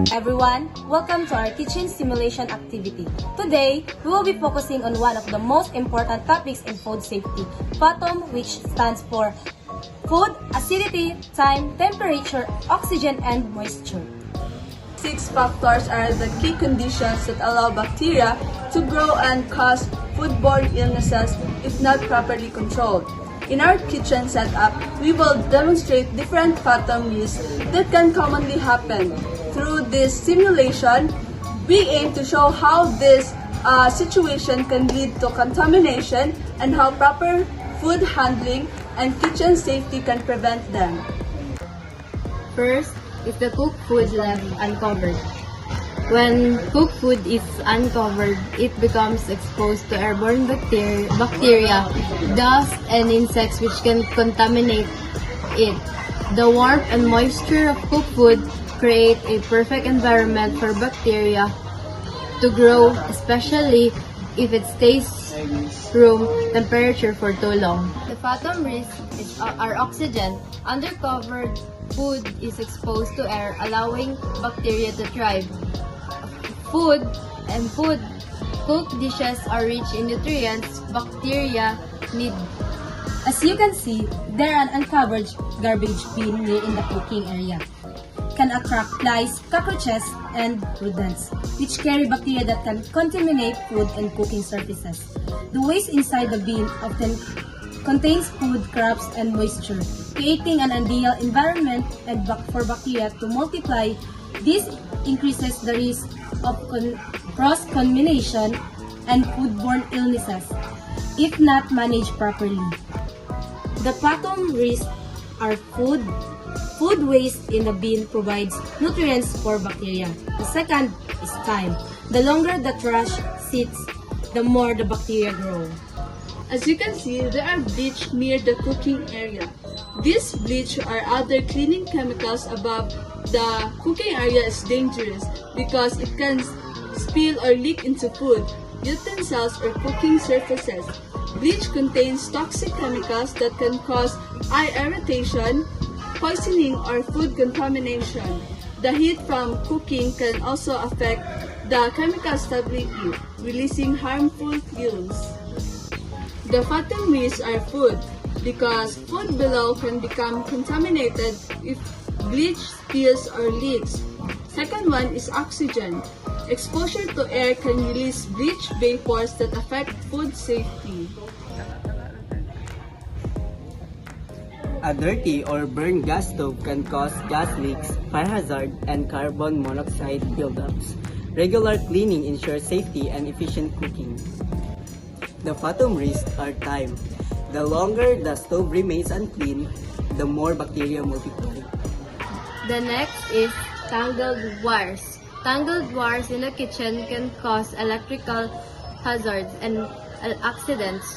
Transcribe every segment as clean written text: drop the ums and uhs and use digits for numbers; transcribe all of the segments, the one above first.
Everyone, welcome to our kitchen simulation activity. Today, we will be focusing on one of the most important topics in food safety, FATOM, which stands for food, acidity, time, temperature, oxygen, and moisture. 6 factors are the key conditions that allow bacteria to grow and cause foodborne illnesses if not properly controlled. In our kitchen setup, we will demonstrate different FATOM risks that can commonly happen. Through this simulation, we aim to show how this situation can lead to contamination and how proper food handling and kitchen safety can prevent them. First, if the cooked food left uncovered. When cooked food is uncovered, it becomes exposed to airborne bacteria, dust, and insects which can contaminate it. The warmth and moisture of cooked food create a perfect environment for bacteria to grow, especially if it stays room temperature for too long. The FATOM risk is our oxygen. Undercovered food is exposed to air, allowing bacteria to thrive. Food cooked dishes are rich in nutrients bacteria need. As you can see, there are an uncovered garbage bin near in the cooking area. Can attract flies, cockroaches, and rodents, which carry bacteria that can contaminate food and cooking surfaces. The waste inside the bin often contains food, crops, and moisture, creating an ideal environment for bacteria to multiply. This increases the risk of cross-contamination and foodborne illnesses if not managed properly. The FATOM risks are food waste in the bin provides nutrients for bacteria. The second is time. The longer the trash sits, the more the bacteria grow. As you can see, there are bleach near the cooking area. This bleach or other cleaning chemicals above the cooking area is dangerous because it can spill or leak into food, utensils, or cooking surfaces. Bleach contains toxic chemicals that can cause eye irritation, poisoning, or food contamination. The heat from cooking can also affect the chemical stability, releasing harmful fumes. The FATOM risks are food, because food below can become contaminated if bleach spills or leaks. Second one is oxygen. Exposure to air can release bleach vapors that affect food safety. A dirty or burned gas stove can cause gas leaks, fire hazard, and carbon monoxide buildups. Regular cleaning ensures safety and efficient cooking. The FATOM risks are time. The longer the stove remains unclean, the more bacteria multiply. The next is tangled wires. Tangled wires in the kitchen can cause electrical hazards and accidents.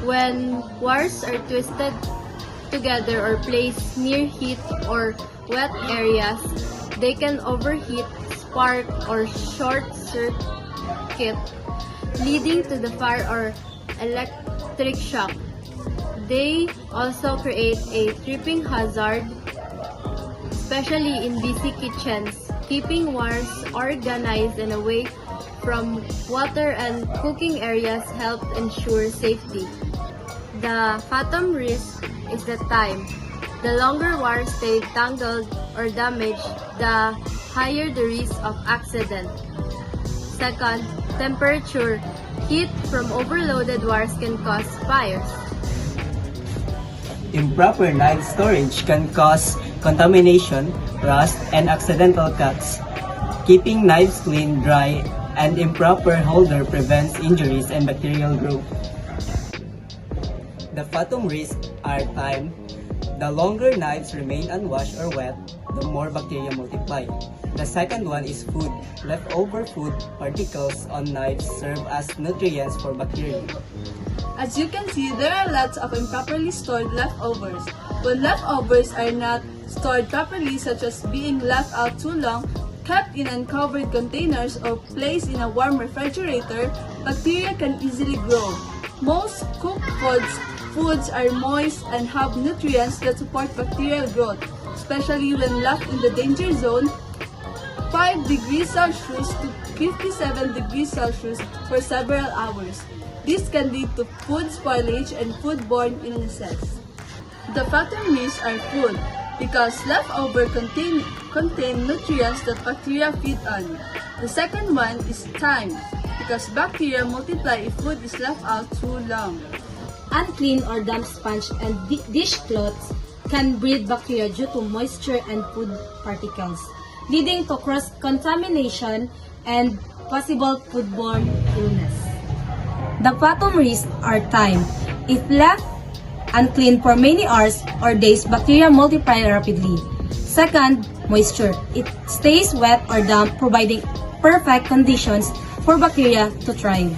When wires are twisted together or placed near heat or wet areas, they can overheat, spark, or short circuit, leading to the fire or electric shock. They also create a tripping hazard, especially in busy kitchens. Keeping wires organized and away from water and cooking areas help ensure safety. The FATOM risk is the time. The longer wires stay tangled or damaged, the higher the risk of accident. Second, temperature. Heat from overloaded wires can cause fires. Improper knife storage can cause contamination, rust, and accidental cuts. Keeping knives clean, dry, and improper holder prevents injuries and bacterial growth. The FATOM risks are time. The longer knives remain unwashed or wet, the more bacteria multiply. The second one is food. Leftover food particles on knives serve as nutrients for bacteria. As you can see, there are lots of improperly stored leftovers. When leftovers are not stored properly, such as being left out too long, kept in uncovered containers, or placed in a warm refrigerator, bacteria can easily grow. Most cooked foods are moist and have nutrients that support bacterial growth, especially when left in the danger zone 5 degrees Celsius to 57 degrees Celsius for several hours. This can lead to food spoilage and foodborne illnesses. The fatum mist are food because leftover contain nutrients that bacteria feed on. The second one is time because bacteria multiply if food is left out too long. Unclean or damp sponge and dishcloths can breed bacteria due to moisture and food particles, leading to cross-contamination and possible foodborne illness. The bottom risk are time. If left unclean for many hours or days, bacteria multiply rapidly. Second, moisture. It stays wet or damp, providing perfect conditions for bacteria to thrive.